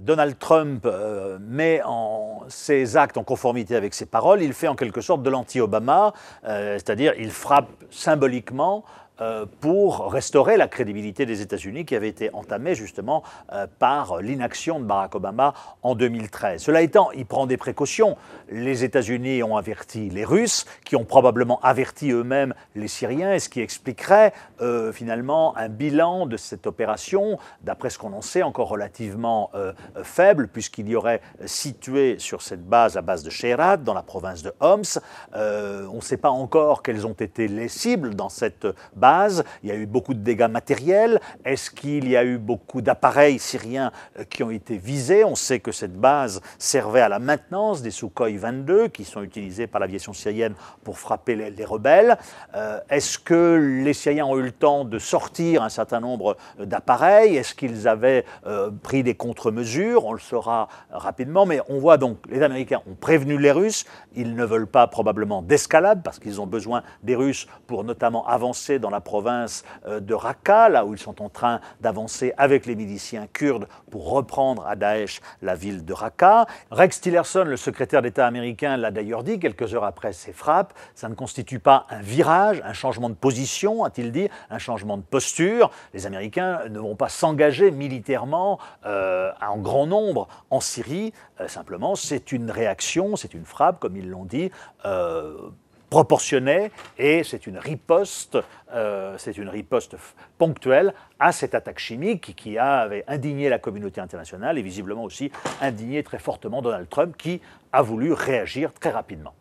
Donald Trump met ses actes en conformité avec ses paroles, il fait en quelque sorte de l'anti-Obama, c'est-à-dire il frappe symboliquement pour restaurer la crédibilité des États-Unis qui avait été entamée justement par l'inaction de Barack Obama en 2013. Cela étant, il prend des précautions. Les États-Unis ont averti les Russes, qui ont probablement averti eux-mêmes les Syriens, et ce qui expliquerait finalement un bilan de cette opération, d'après ce qu'on en sait, encore relativement faible, puisqu'il y aurait situé sur cette base, la base de Sherat, dans la province de Homs. On ne sait pas encore quelles ont été les cibles dans cette base. Il y a eu beaucoup de dégâts matériels. Est-ce qu'il y a eu beaucoup d'appareils syriens qui ont été visés? On sait que cette base servait à la maintenance des Sukhoi 22 qui sont utilisés par l'aviation syrienne pour frapper les rebelles. Est-ce que les Syriens ont eu le temps de sortir un certain nombre d'appareils? Est-ce qu'ils avaient pris des contre-mesures? On le saura rapidement, mais on voit donc les Américains ont prévenu les Russes. Ils ne veulent pas probablement d'escalade parce qu'ils ont besoin des Russes pour notamment avancer dans la province de Raqqa, là où ils sont en train d'avancer avec les miliciens kurdes pour reprendre à Daesh la ville de Raqqa. Rex Tillerson, le secrétaire d'État américain, l'a d'ailleurs dit quelques heures après ces frappes, ça ne constitue pas un virage, un changement de position, a-t-il dit, un changement de posture. Les Américains ne vont pas s'engager militairement en grand nombre en Syrie, simplement c'est une réaction, c'est une frappe, comme ils l'ont dit, proportionnée, et c'est une riposte ponctuelle à cette attaque chimique qui avait indigné la communauté internationale et visiblement aussi indigné très fortement Donald Trump qui a voulu réagir très rapidement.